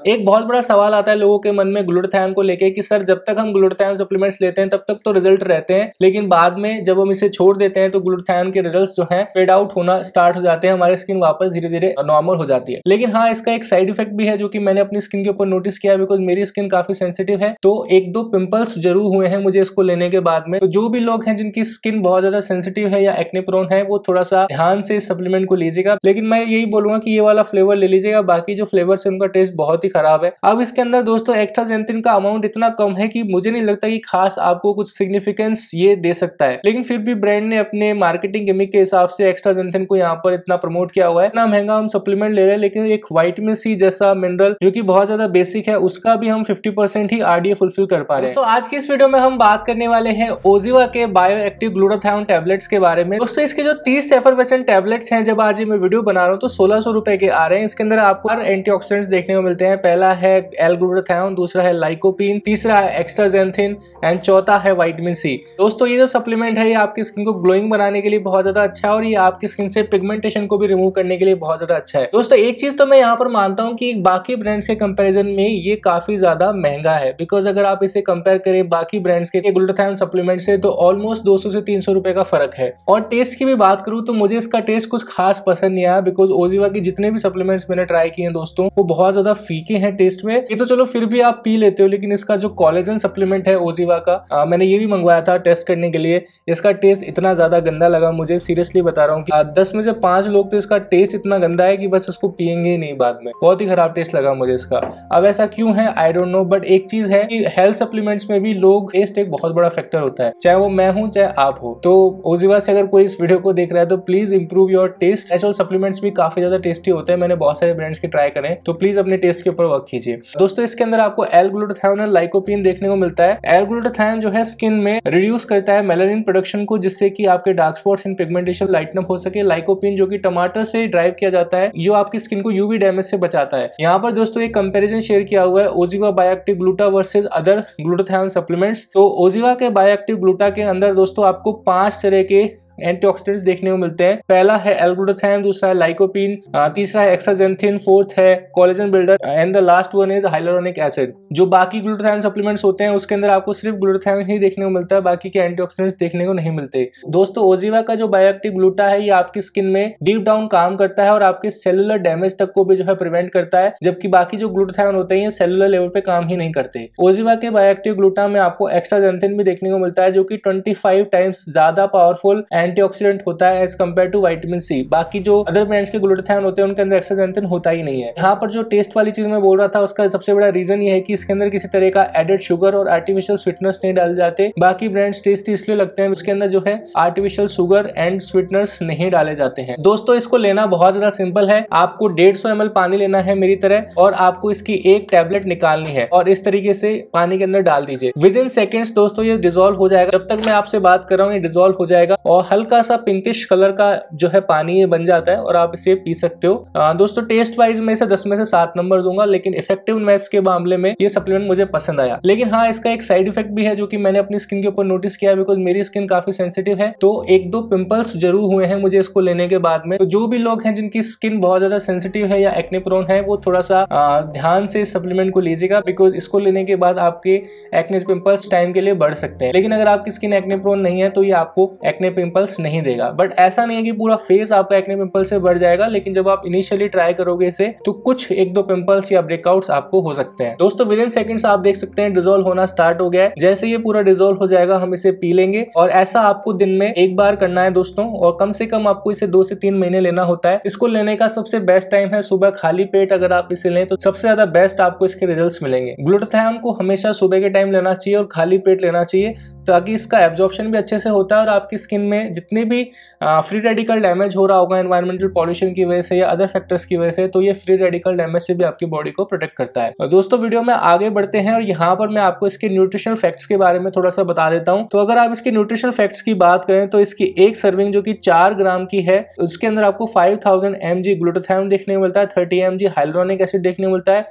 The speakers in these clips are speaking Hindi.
एक बहुत बड़ा सवाल आता है लोगों के मन में ग्लूटाथायोन को लेके कि सर जब तक हम ग्लूटाथायोन सप्लीमेंट्स लेते हैं तब तक तो रिजल्ट रहते हैं, लेकिन बाद में जब हम इसे छोड़ देते हैं तो ग्लूटाथायोन के रिजल्ट्स जो हैं फेड आउट होना स्टार्ट हो जाते हैं, हमारी स्किन वापस धीरे धीरे नॉर्मल हो जाती है। लेकिन हाँ, इसका एक साइड इफेक्ट भी है जो कि मैंने अपनी स्किन के ऊपर नोटिस किया, बिकॉज मेरी स्किन काफी सेंसिटिव है, तो एक दो पिंपल्स जरूर हुए हैं मुझे इसको लेने के बाद में। तो जो भी लोग हैं जिनकी स्किन बहुत ज्यादा सेंसिटिव है या एक्ने प्रोन है, वो थोड़ा सा ध्यान से इस सप्लीमेंट को लीजिएगा। लेकिन मैं यही बोलूंगा कि ये वाला फ्लेवर ले लीजिएगा, बाकी जो फ्लेवर है उनका टेस्ट बहुत ही खराब है। अब इसके अंदर दोस्तों एक्स्ट्राजेंथिन का अमाउंट इतना कम है कि मुझे नहीं लगता कि खास आपको कुछ सिग्निफिकेंस ये दे सकता है, लेकिन फिर भी ब्रांड ने अपने मार्केटिंग गिमिक के हिसाब से एक्स्ट्राजेंथिन को यहाँ पर इतना प्रमोट किया हुआ है। इतना महंगा हम सप्लीमेंट ले रहे हैं, लेकिन एक विटामिन सी जैसा मिनरल जो कि बहुत ज्यादा बेसिक है, उसका भी हम 50% ही आरडीए फुलफिल कर पा रहे हैं। दोस्तों आज की इस वीडियो में हम बात करने वाले हैं ओजिवा के बायो एक्टिव ग्लूटाथायोन टैबलेट्स के बारे में। दोस्तों इसके जो 30 एफरवेसेंट टैबलेट्स हैं, जब आज मैं वीडियो बना रहा हूँ तो 1600 रुपए के आ रहे हैं। इसके अंदर आपको एंटीऑक्सीडेंट्स देखने को मिलते हैं। पहला है एल-ग्लूटाथायोन, दूसरा है लाइकोपीन, तीसरा है एक्स्ट्राजेंथिन एंड चौथा है विटामिन सी। दोस्तों ये जो सप्लीमेंट है ये आपकी स्किन को ग्लोइंग बनाने के लिए बहुत ज्यादा अच्छा है और ये आपकी स्किन से पिगमेंटेशन को भी रिमूव करने के लिए बहुत ज्यादा अच्छा है। दोस्तों एक चीज तो मैं यहाँ पर मानता हूँ कि बाकी ब्रांड्स के कंपैरिजन में ये काफी ज्यादा महंगा है, बिकॉज अगर आप इसे कंपेयर करें बाकी ब्रांड्स के ग्लूटाथायोन सप्लीमेंट से तो ऑलमोस्ट 200 से 300 रुपए का फर्क है। और टेस्ट की भी बात करूं तो मुझे इसका टेस्ट कुछ खास पसंद नहीं आया, बिकॉज ओजिवा की जितने भी सप्लीमेंट्स मैंने ट्राई किए हैं दोस्तों वो बहुत ज्यादा फीके हैं टेस्ट में। ये तो चलो फिर भी आप पी लेते हो, लेकिन इसका जो कोलेजन सप्लीमेंट है ओजिवा का, मैंने ये भी मंगवाया था टेस्ट करने के लिए, इसका टेस्ट इतना ज्यादा गंदा लगा मुझे, सीरियसली बता रहा हूँ कि 10 में से 5 लोग तो इसका टेस्ट इतना गंदा है कि बस इसको पियेंगे ही नहीं बाद में। बहुत ही खराब टेस्ट लगा मुझे इसका। अब ऐसा क्यों है आई डोंट नो, बट एक चीज है कि हेल्थ सप्लीमेंट्स में भी लोग टेस्ट एक बहुत बड़ा फैक्टर होता है, चाहे वो मैं हूं चाहे आप हो। तो ओजिवा से अगर कोई इस वीडियो को देख रहा है तो please improve your test. Natural supplements भी काफी ज्यादा टेस्टी होते हैं, मैंने बहुत सारे ब्रांड्स के ट्राई करे, तो प्लीज अपने टेस्ट के ऊपर वर्क कीजिए। दोस्तों इसके अंदर आपको एल-ग्लूटाथायोन और लाइकोपीन देखने को मिलता है। एल-ग्लूटाथायोन जो है स्किन में रिड्यूस करता है मेलानिन प्रोडक्शन को, जिससे कि आपके dark spots and pigmentation lighten up हो सके। लाइकोपीन जो कि टमाटर से ड्राइव किया जाता है, जो आपकी स्किन को यूवी डैमेज से बचाता है। यहाँ पर दोस्तों एक कंपैरिजन शेयर किया हुआ है Oziva bioactive gluta versus other glutathione supplements. तो ओजिवा के बायोएक्टिव ग्लूटा के अंदर दोस्तों आपको 5 तरह के एंटीऑक्सीडेंट्स देखने को मिलते हैं। पहला है एल-ग्लूटाथायोन, दूसरा है लाइकोपीन, तीसरा है एक्स्ट्राजेंथिन, फोर्थ है collagen builder and the last one is hyaluronic acid. जो बाकी ग्लूटाथायोन सप्लीमेंट्स होते हैं उसके अंदर आपको सिर्फ ग्लूटाथायोन ही देखने को मिलता है, बाकी के एंटीऑक्सीडेंट्स देखने को नहीं मिलते। दोस्तों ओजिवा का जो बायोएक्टिव ग्लूटा है ये आपकी स्किन में डीप डाउन काम करता है और आपके सेलुलर डैमेज तक को भी जो है प्रिवेंट करता है, जबकि बाकी जो ग्लूटाथायोन होते हैं ये सेलुलर लेवल पे काम ही नहीं करते। ओजिवा के बायोएक्टिव ग्लूटा में आपको एक्स्ट्राजेंथिन भी देखने को मिलता है, जो कि 25 टाइम्स ज्यादा पावरफुल एंटीऑक्सीडेंट होता है as compare to vitamin C. बाकी जो अदर ब्रांड्स के ग्लूटाथायोन होते हैं उनके अंदर एक्स्ट्राजेंथिन होता ही नहीं है। यहाँ पर जो टेस्ट वाली चीज मैं बोल रहा था उसका सबसे बड़ा रीजन ये है कि इसके अंदर किसी तरह का एडेड शुगर और आर्टिफिशियल स्वीटनर्स नहीं डाले जाते। बाकी ब्रांड्स टेस्टी इसलिए लगते हैं उसके अंदर जो है आर्टिफिशियल शुगर एंड स्वीटनर्स नहीं डाले जाते हैं। दोस्तों इसको लेना बहुत ज्यादा सिंपल है, आपको 150 ml पानी लेना है मेरी तरह, और आपको इसकी एक टैबलेट निकालनी है और इस तरीके से पानी के अंदर डाल दीजिए। विद इन सेकेंड्स दोस्तों ये डिजोल्व हो जाएगा। जब तक मैं आपसे बात कर रहा हूँ ये डिजोल्व हो जाएगा और हल्का सा पिंकिश कलर का जो है पानी ये बन जाता है और आप इसे पी सकते हो। दोस्तों टेस्ट वाइज मैं इसे 10 में से 7 नंबर दूंगा, लेकिन इफेक्टिवनेस के मामले में ये सप्लीमेंट मुझे पसंद आया। लेकिन हाँ इसका एक साइड इफेक्ट भी है जो कि मैंने अपनी स्किन के ऊपर नोटिस किया, बिकॉज मेरी स्किन काफी सेंसिटिव है, तो एक दो पिंपल्स जरूर हुए हैं मुझे इसको लेने के बाद में। तो जो भी लोग हैं जिनकी स्किन बहुत ज्यादा सेंसिटिव है या एक्ने प्रोन है वो थोड़ा सा ध्यान से इस सप्लीमेंट को लीजिएगा, बिकॉज इसको लेने के बाद आपके एक्ने पिंपल्स टाइम के लिए बढ़ सकते हैं। लेकिन अगर आपकी स्किन एक्ने प्रोन नहीं है तो ये आपको एक्ने पिंपल्स नहीं देगा। बट ऐसा नहीं है कि पूरा फेस आपका एक्ने पिंपल से बढ़ जाएगा, लेकिन जब आप इनिशियली ट्राई करोगे इसे तो कुछ एक दो पिंपल्स या ब्रेकआउट्स आपको हो सकते हैं। दोस्तों विद इन सेकंड्स आप देख सकते हैं डिजोल्व होना स्टार्ट हो गया है। जैसे ये पूरा डिजोल्व हो जाएगा हम इसे पी लेंगे, और ऐसा आपको दिन में एक बार करना है दोस्तों, और कम से कम आपको इसे 2 से 3 महीने लेना होता है। इसको लेने का सबसे बेस्ट टाइम है सुबह खाली पेट। अगर आप इसे लें तो सबसे ज्यादा बेस्ट आपको इसके रिजल्ट्स मिलेंगे। ग्लूटाथायोन को हमेशा सुबह के टाइम लेना चाहिए और खाली पेट लेना चाहिए, ताकि इसका एब्जॉर्प्शन भी अच्छे से होता है और आपकी स्किन में जितने भी फ्री रेडिकल डैमेज हो रहा होगा एनवायरमेंटल पॉल्यूशन की वजह से या अदर फैक्टर्स की वजह से, तो ये फ्री रेडिकल डैमेज से भी आपकी बॉडी को प्रोटेक्ट करता है। और दोस्तों वीडियो में आगे बढ़ते हैं और यहाँ पर मैं आपको इसके न्यूट्रिशनल फैक्ट्स के बारे में थोड़ा सा बता देता हूँ। तो अगर आप इसके न्यूट्रिशनल फैक्ट्स की बात करें तो इसकी एक सर्विंग जो कि 4 ग्राम की है, उसके अंदर आपको 5000 mg ग्लूटाथायोन देखने को मिलता है, 30 mg हाइलुरोनिक एसिड देखने को मिलता है,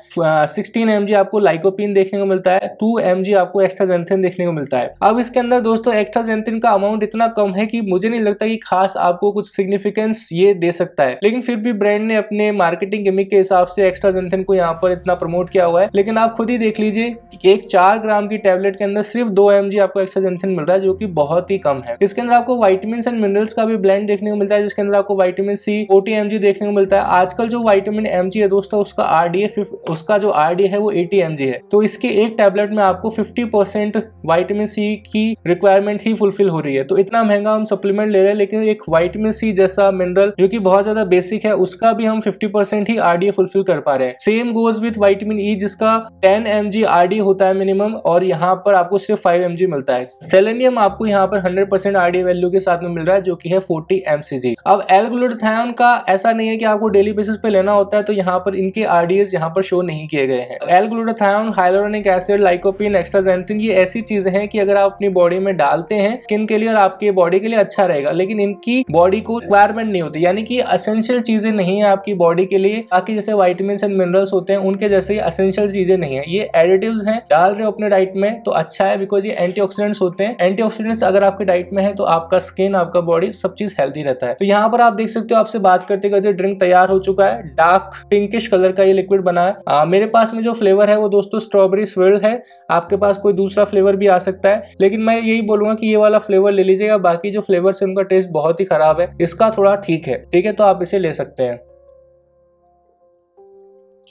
16 mg आपको लाइकोपीन देखने को मिलता है, 2 mg आपको एक्स्ट्राजेंथिन देखने को मिलता है। अब इसके अंदर दोस्तों एक्स्ट्राजेंथिन का अमाउंट इतना कम है कि मुझे नहीं लगता कि खास आपको कुछ सिग्निफिकेंस ये दे सकता है, लेकिन फिर भी ब्रांड ने अपने मार्केटिंग गिमिक के हिसाब से एक्स्ट्राजेंथिन को यहाँ पर इतना प्रमोट किया हुआ है। लेकिन आप खुद ही देख लीजिए, एक 4 ग्राम की टैबलेट के अंदर सिर्फ 2 mg आपको एक्स्ट्राजेंथिन मिल रहा है, जो कि बहुत ही कम है। इसके अंदर आपको विटामिन एंड मिनरल्स का भी ब्लेंड देखने को मिलता है, जिसके अंदर आपको विटामिन सी 40 mg देखने को मिलता है। आजकल जो विटामिन mg है दोस्तों, उसका जो RDA है वो 80 mg है, तो इसके एक टैबलेट में आपको 50% विटामिन सी की रिक्वायरमेंट ही फुलफिल हो रही है। तो इतना महंगा हम सप्लीमेंट ले रहे हैं, लेकिन एक विटामिन सी जैसा मिनरल जो कि बहुत ज्यादा बेसिक है, उसका भी हम 50% ही RDA फुलफिल कर पा रहे हैं। Same goes with vitamin E, जिसका 10 mg RDA होता है मिनिमम, और यहाँ पर आपको सिर्फ 5 mg मिलता है। सेलेनियम आपको यहाँ पर 100% RDA वैल्यू के साथ में मिल रहा है, जो कि है 40 mcg। अब L-ग्लूटाथियोन का ऐसा नहीं है कि आपको डेली बेसिस पे लेना होता है, तो यहाँ पर इनके RDAs यहाँ पर शो नहीं किए गए हैं। L-ग्लूटाथियोन, हाइलुरोनिक एसिड, लाइकोपीन, एक्स्ट्राजेंथिन, ये ऐसी चीजें हैं कि अगर आप अपनी बॉडी में डालते हैं स्किन के लिए और आपके बॉडी के लिए अच्छा रहेगा, लेकिन इनकी बॉडी को रिक्वायरमेंट नहीं होती, यानी कि एसेंशियल चीजें नहीं है आपकी बॉडी के लिए। बाकी जैसे विटामिन एंड मिनरल्स होते हैं उनके जैसे एसेंशियल चीजें नहीं है, ये एडिटिव्स हैं, डाल रहे हो अपने डाइट में तो अच्छा है, बिकॉज ये एंटीऑक्सीडेंट्स होते हैं। एंटीऑक्सीडेंट्स अगर आपके डाइट में है तो आपका स्किन, आपका बॉडी, सब चीज हेल्दी रहता है। तो यहाँ पर आप देख सकते हो, आपसे बात करते करते ड्रिंक तैयार हो चुका है। डार्क पिंकिश कलर का ये लिक्विड बना है। मेरे पास में जो फ्लेवर है वो दोस्तों स्ट्रॉबेरी स्विर्ल है। आपके पास कोई दूसरा फ्लेवर भी आ सकता है, लेकिन मैं यही बोलूंगा कि ये वाला फ्लेवर ले लीजिएगा। बाकी जो फ्लेवर है उनका टेस्ट बहुत ही खराब है, इसका थोड़ा ठीक है, तो आप इसे ले सकते हैं।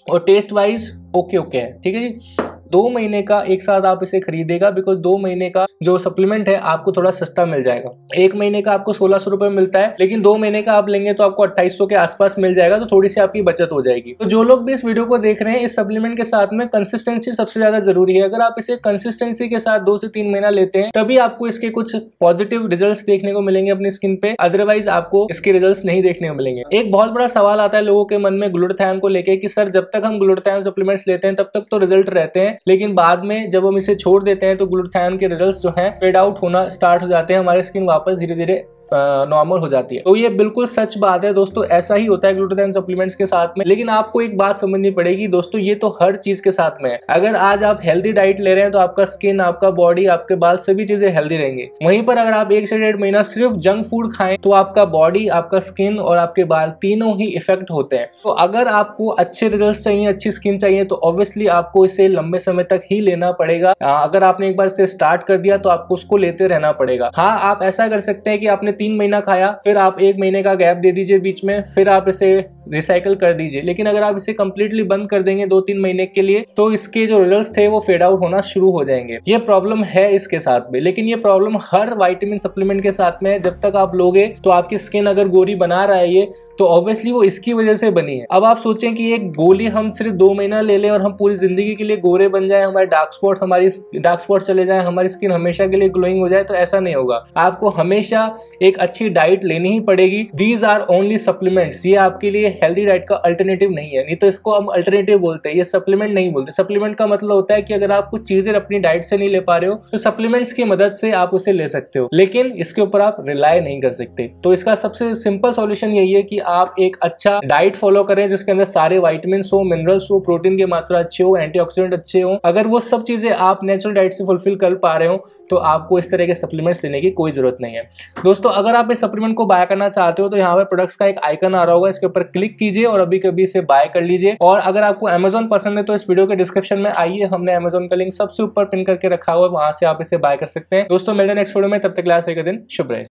और टेस्ट वाइज ओके है, ठीक है जी। 2 महीने का एक साथ आप इसे खरीदेगा, बिकॉज 2 महीने का जो सप्लीमेंट है आपको थोड़ा सस्ता मिल जाएगा। 1 महीने का आपको 1600 रुपए मिलता है, लेकिन 2 महीने का आप लेंगे तो आपको 2800 के आसपास मिल जाएगा, तो थोड़ी सी आपकी बचत हो जाएगी। तो जो लोग भी इस वीडियो को देख रहे हैं, इस सप्लीमेंट के साथ में कंसिस्टेंसी सबसे ज्यादा जरूरी है। अगर आप इसे कंसिस्टेंसी के साथ 2 से 3 महीना लेते हैं, तभी आपको इसके कुछ पॉजिटिव रिजल्ट देखने को मिलेंगे अपनी स्किन पे, अदरवाइज आपको इसके रिजल्ट नहीं देखने को मिलेंगे। एक बहुत बड़ा सवाल आता है लोगों के मन में ग्लूटाथियोन को लेके कि सर जब तक हम ग्लूटाथियोन सप्लीमेंट्स लेते हैं तब तक तो रिजल्ट रहते हैं, लेकिन बाद में जब हम इसे छोड़ देते हैं तो ग्लूटाथियोन के रिजल्ट्स जो हैं फेड आउट होना स्टार्ट हो जाते हैं, हमारी स्किन वापस धीरे धीरे नॉर्मल हो जाती है। तो ये बिल्कुल सच बात है दोस्तों, ऐसा ही होता है ग्लूटाथियोन सप्लीमेंट्स के साथ में। लेकिन आपको एक बात समझनी पड़ेगी दोस्तों, ये तो हर चीज के साथ में है। अगर आज आप हेल्दी डाइट ले रहे हैं तो आपका स्किन, आपका बॉडी, आपके बाल, सभी चीजें हेल्दी रहेंगे। वहीं पर अगर आप 1 से 1.5 महीना सिर्फ जंक फूड खाएं तो आपका बॉडी, आपका स्किन और आपके बाल तीनों ही इफेक्ट होते हैं। तो अगर आपको अच्छे रिजल्ट चाहिए, अच्छी स्किन चाहिए, तो ऑब्वियसली आपको इसे लंबे समय तक ही लेना पड़ेगा। अगर आपने एक बार इसे स्टार्ट कर दिया तो आपको उसको लेते रहना पड़ेगा। हाँ, आप ऐसा कर सकते हैं कि आपने 3 महीना खाया, फिर आप 1 महीने का गैप दे दीजिए बीच में, फिर आप इसे रिसाइकल कर दीजिए। लेकिन अगर आप इसे कंप्लीटली बंद कर देंगे 2-3 महीने के लिए, तो इसके जो रिजल्ट्स थे वो फेड आउट होना शुरू हो जाएंगे। ये प्रॉब्लम है इसके साथ में, लेकिन ये प्रॉब्लम हर विटामिन सप्लीमेंट के साथ में है। जब तक आप लोगे तो आपकी स्किन अगर गोरी बना रहा है ये, तो ऑब्वियसली वो इसकी वजह से बनी है। अब आप सोचें कि एक गोली हम सिर्फ 2 महीना ले लें और हम पूरी जिंदगी के लिए गोरे बन जाए, हमारे डार्क स्पॉट चले जाए, हमारी स्किन हमेशा के लिए ग्लोइंग हो जाए, तो ऐसा नहीं होगा। आपको हमेशा एक अच्छी डाइट लेनी ही पड़ेगी। दीज आर ओनली सप्लीमेंट्स, ये आपके लिए हेल्दी डाइट का अल्टरनेटिव नहीं है। नहीं तो इसको हम अल्टरनेटिव बोलते हैं, ये सप्लीमेंट नहीं बोलते। सप्लीमेंट का मतलब होता है कि अगर आप कुछ चीजें अपनी डाइट से नहीं ले पा रहे हो तो सप्लीमेंट्स की मदद से आप उसे ले सकते हो, लेकिन इसके ऊपर आप रिलाय नहीं कर सकते। तो इसका सबसे सिंपल सॉल्यूशन यही है कि आप एक अच्छा डाइट फॉलो करें जिसके अंदर सारे विटामिन हो, मिनरल्स हो, प्रोटीन की मात्रा अच्छी हो, एंटीऑक्सीडेंट अच्छे हो। अगर वो सब चीजें आप नेचुरल डाइट से फुलफिल कर पा रहे हो तो आपको इस तरह के सप्लीमेंट्स लेने की कोई जरूरत नहीं है। दोस्तों, अगर आप इस सप्लीमेंट को बाय करना चाहते हो तो यहाँ पर प्रोडक्ट्स का एक आइकन आ रहा होगा, इसके ऊपर क्लिक कीजिए और अभी कभी इसे बाय कर लीजिए। और अगर आपको Amazon पसंद है तो इस वीडियो के डिस्क्रिप्शन में आइए, हमने Amazon का लिंक सबसे ऊपर पिन करके रखा हुआ है, वहां से आप इसे बाय कर सकते हैं। दोस्तों, मिलते हैं नेक्स्ट वीडियो में, तब तक के लिए दिन शुभ रहे।